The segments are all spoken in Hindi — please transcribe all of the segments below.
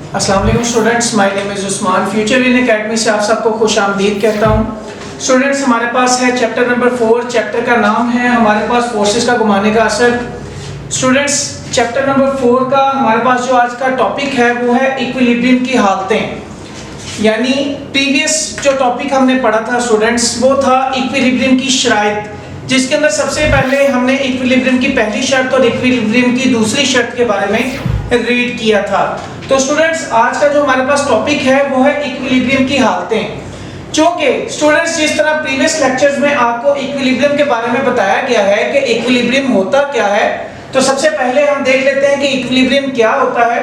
अस्सलाम वालेकुम students, my name is Usman. Future win academy से आप सबको खुशामदीद कहता हूँ। स्टूडेंट्स, हमारे पास है चैप्टर नंबर 4। चैप्टर का नाम है हमारे पास फोर्सेस का घुमाने का असर। स्टूडेंट्स, चैप्टर नंबर 4 का हमारे पास जो आज का टॉपिक है वो है इक्विलिब्रियम की हालतें। यानी प्रीवियस जो टॉपिक हमने पढ़ा था स्टूडेंट्स, वो था इक्विलिब्रियम की शराइत, जिसके अंदर सबसे पहले हमने इक्विलिब्रियम की पहली शर्त और इक्विलिब्रियम की दूसरी शर्त के बारे में रीड किया था। तो स्टूडेंट्स, आज का जो हमारे पास टॉपिक है वो है इक्विलिब्रियम की हालतें। क्योंकि स्टूडेंट्स, जिस तरह प्रीवियस लेक्चर्स में आपको इक्विलिब्रियम के बारे में बताया गया है कि इक्विलिब्रियम होता क्या है, तो सबसे पहले हम देख लेते हैं कि इक्विलिब्रियम क्या होता है।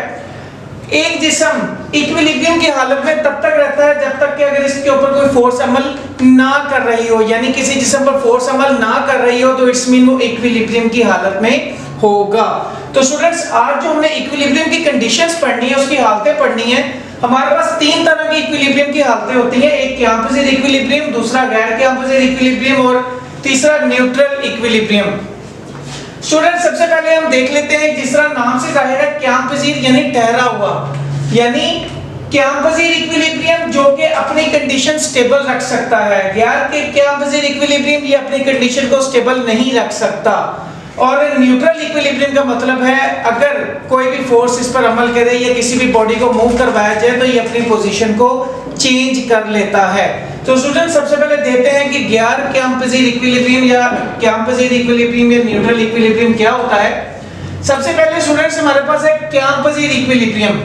एक जिस्म इक्विलिब्रियम की हालत में तब तक रहता है जब तक कि अगर इसके ऊपर कोई फोर्स अमल ना कर रही हो, यानी किसी जिस्म पर फोर्स अमल ना कर रही हो, तो इट्स मीन वो इक्विलिब्रियम की हालत में होगा। तो स्टूडेंट्स, आज जो हमने इक्विलिब्रियम की कंडीशंस पढ़नी है, उसकी हालतें पढ़नी है। हमारे पास तीन तरह की इक्विलिब्रियम की हालतें होती हैं। एक कैंपोजिट इक्विलिब्रियम, दूसरा गैर कैंपोजिट इक्विलिब्रियम और तीसरा न्यूट्रल इक्विलिब्रियम। स्टूडेंट, सबसे पहले हम देख लेते हैं, जिस तरह नाम से जाहिर है, कैंपोजिट यानी ठहरा हुआ, यानी कैंपोजिट इक्विलिब्रियम जो कि अपनी कंडीशन स्टेबल रख सकता है। गैर कैंपोजिट इक्विलिब्रियम ये अपनी कंडीशन को स्टेबल नहीं रख सकता। और न्यूट्रल इक्विलिब्रियम का मतलब है अगर कोई भी फोर्स इस पर अमल करे या किसी भी बॉडी को मूव करवाया जाए तो ये अपनी पोजीशन को चेंज कर लेता है। तो स्टूडेंट, सबसे पहले देखते हैं कि गैर कैंपोजिट इक्विलिब्रियम या कैंपोजिट इक्विलिब्रियम या न्यूट्रल इक्विलिब्रियम क्या होता है। सबसे पहले स्टूडेंट्स, हमारे पास है कैंपोजिट इक्विलिब्रियम।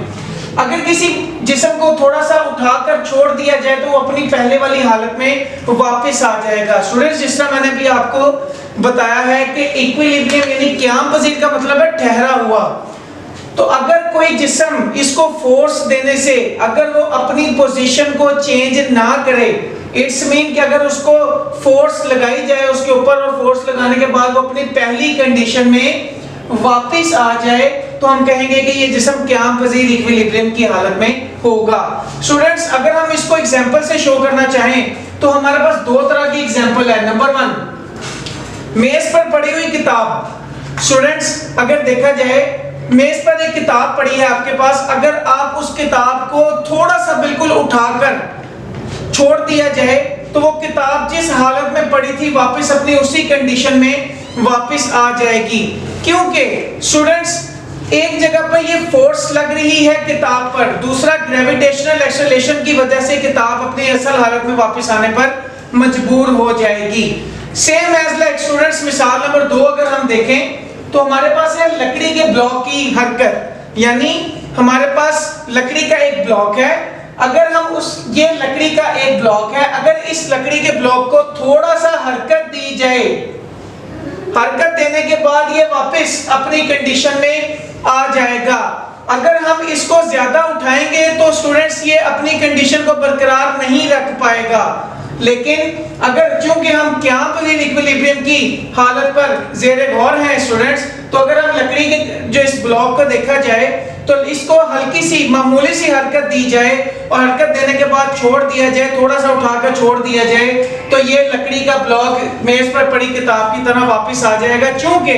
अगर किसी जिस्म को थोड़ा सा उठाकर छोड़ दिया जाए तो वो अपनी पहले वाली हालत में वापस आ जाएगा। स्टूडेंट्स, जिस तरह मैंने भी आपको बताया है कि इक्विलिब्रियम यानी कैंपोजिट का मतलब है ठहरा हुआ। तो अगर कोई जिस्म इसको फोर्स देने से अगर वो अपनी पोजीशन को चेंज ना करे, इट्स मीन कि अगर उसको फोर्स लगाई जाए उसके ऊपर और फोर्स लगाने के बाद वो अपनी पहली कंडीशन में वापस आ जाए, तो हम कहेंगे कि ये जिस्म कैंपोजिट इक्विलिब्रियम की हालत में होगा। स्टूडेंट्स, अगर हम इसको एग्जांपल से शो करना चाहें तो हमारे पास दो तरह की एग्जांपल है। नंबर 1, मेज पर पड़ी हुई किताब। स्टूडेंट्स, अगर देखा जाए, मेज पर एक किताब पड़ी है आपके पास, अगर आप उस किताब को थोड़ा सा बिल्कुल उठाकर छोड़ दिया जाए तो वो किताब जिस हालत में पड़ी थी वापस अपनी उसी कंडीशन में वापस आ जाएगी। क्योंकि स्टूडेंट्स, एक जगह पर ये फोर्स लग रही है किताब पर, दूसरा ग्रेविटेशनल एक्सेलरेशन की वजह से किताब अपनी असल हालत में वापस आने पर मजबूर हो जाएगी। सेम एज लाइक स्टूडेंट्स, मिसाल नंबर 2 अगर हम देखें तो हमारे पास है लकड़ी के ब्लॉक की हरकत। यानी हमारे पास लकड़ी का एक ब्लॉक है, अगर हम ये लकड़ी का एक ब्लॉक है, अगर इस लकड़ी के ब्लॉक को थोड़ा सा हरकत दी जाए, हरकत देने के बाद ये वापस अपनी कंडीशन में आ जाएगा। अगर हम इसको ज्यादा उठाएंगे तो स्टूडेंट्स ये अपनी कंडीशन को बरकरार नहीं रख पाएगा। लेकिन अगर चूंकि हम कैंपोजिट इक्विलिब्रियम की हालत पर ज़ेरे गौर हैं स्टूडेंट्स, तो अगर हम लकड़ी के जो इस ब्लॉक को देखा जाए तो इसको हल्की सी मामूली सी हरकत दी जाए और हरकत देने के बाद छोड़ दिया जाए, थोड़ा सा उठाकर छोड़ दिया जाए, तो ये लकड़ी का ब्लॉक मेज पर पड़ी किताब की तरह वापस आ जाएगा। चूंकि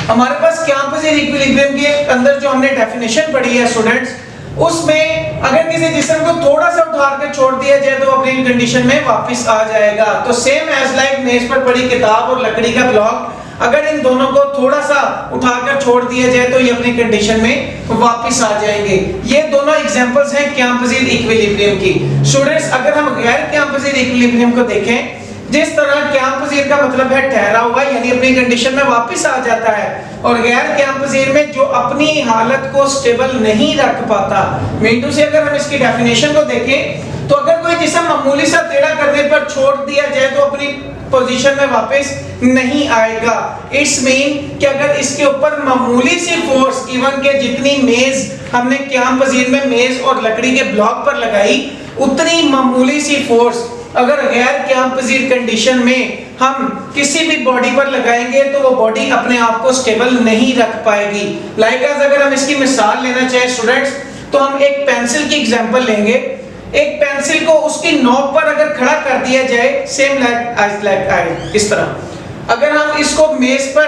हमारे पास कैंपोजिट इक्विलिब्रियम के अंदर जो हमने डेफिनेशन पढ़ी है स्टूडेंट्स, उसमें अगर किसी जिस्म को थोड़ा सा उठाकर छोड़ दिया जाए तो अपनी कंडीशन में वापस आ जाएगा। तो सेम एज लाइक मेज पर पड़ी किताब और लकड़ी का ब्लॉक, अगर इन दोनों को थोड़ा सा उठाकर छोड़ दिया जाए तो ये अपनी कंडीशन में वापस आ जाएंगे। ये दोनों एग्जांपल्स हैं कैंपोजिट इक्विलिब्रियम की। स्टूडेंट्स, अगर हम गैर कैंपोजिट इक्विलिब्रियम को देखें, जिस तरह कैंपोजिट का मतलब है ठहरा हुआ, यानी अपनी कंडीशन में वापस आ जाता है, और गैर कैंपोजिट में जो अपनी हालत को स्टेबल नहीं रख पाता। मीन से अगर हम इसकी डेफिनेशन को देखें तो अगर कोई जिस्म मामूली सा टेढ़ा करने पर छोड़ दिया जाए तो अपनी पोजीशन में वापस नहीं आएगा। इट्स मीन कि अगर इसके ऊपर मामूली सी फोर्स, इवन के जितनी मेज हमने कैंपोजिट में मेज और लकड़ी के ब्लॉक पर लगाई, उतनी मामूली सी फोर्स अगर गैर कैंपोजिट कंडीशन में हम किसी भी बॉडी पर लगाएंगे तो वो बॉडी अपने आप को स्टेबल नहीं रख पाएगी। लाइक अगर हम इसकी मिसाल लेना चाहें स्टूडेंट्स, तो हम एक पेंसिल की एग्जांपल लेंगे। एक पेंसिल को उसकी नोक पर अगर खड़ा कर दिया जाए, सेम लाइक इस तरह, अगर हम इसको मेज पर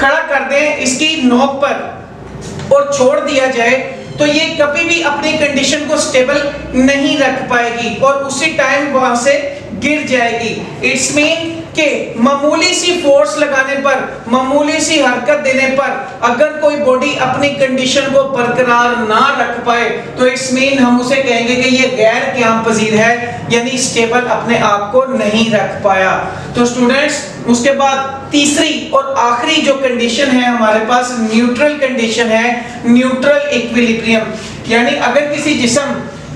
खड़ा कर दें इसकी नोक पर और छोड़ दिया जाए तो ये कभी भी अपनी कंडीशन को स्टेबल नहीं रख पाएगी और उसी टाइम वहां से गिर जाएगी। इट्स मीन कि मामूली सी फोर्स लगाने पर, मामूली सी हरकत देने पर अगर कोई बॉडी अपनी कंडीशन को बरकरार ना रख पाए तो इट्स मीन हम उसे कहेंगे कि ये गैर क़याम पजीर है, यानी स्टेबल अपने आप को नहीं रख पाया। तो स्टूडेंट्स, उसके बाद तीसरी और आखिरी जो कंडीशन है हमारे पास न्यूट्रल कंडीशन है, न्यूट्रल इक्विलिब्रियम। यानी अगर किसी जिस्म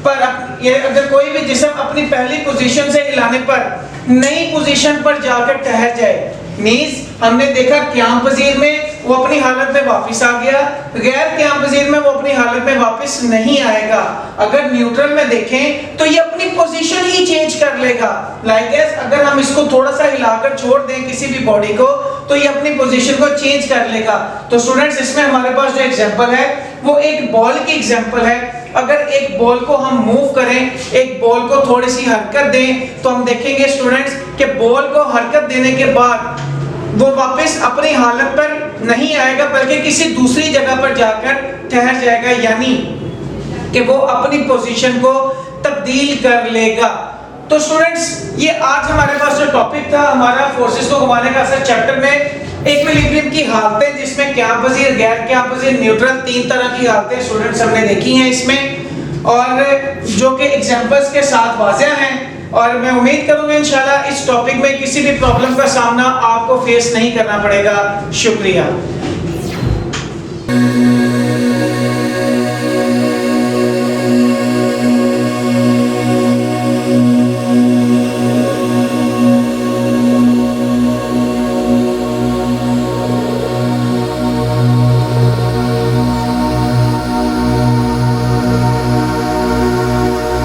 पर अगर कोई भी जिस्म अपनी पहली पोजीशन से हिलाने पर नई पोजीशन पर जाकर ठहर जाए, मींस हमने देखा क़याम पजीर में वो अपनी हालत में वापस आ गया, गैर क़याम पजीर में वो अपनी हालत में वापस नहीं आएगा। अगर न्यूट्रल में देखें तो ये अपनी पोजीशन ही चेंज कर लेगा। लाइक एज अगर हम इसको थोड़ा सा हिलाकर छोड़ दें किसी भी बॉडी को तो ये अपनी पोजीशन को चेंज कर लेगा। तो स्टूडेंट्स, इसमें हमारे पास जो एग्जांपल है वो एक बॉल की एग्जांपल है। अगर एक बॉल को हम मूव करें, एक बॉल को थोड़ी सी हरकत दें तो हम देखेंगे स्टूडेंट्स कि बॉल को हरकत देने के बाद वो वापस अपनी हालत पर नहीं आएगा बल्कि किसी दूसरी जगह पर जाकर ठहर जाएगा, यानी कि वो अपनी पोजीशन को तब्दील कर लेगा। तो स्टूडेंट्स, ये आज हमारे पास जो टॉपिक था हमारा फोर्सेस को घुमाने का असर चैप्टर में इक्विलिब्रियम की हालतें, जिसमें क़याम पजीर, गैर क़याम पजीर, न्यूट्रल, तीन तरह की हालतें स्टूडेंट्स हमने देखी हैं इसमें, और जो कि एग्जांपल्स के साथ वाज़ेह हैं। और मैं उम्मीद करूंगा इंशाल्लाह इस टॉपिक में किसी भी प्रॉब्लम का सामना आपको फेस नहीं करना पड़ेगा। शुक्रिया।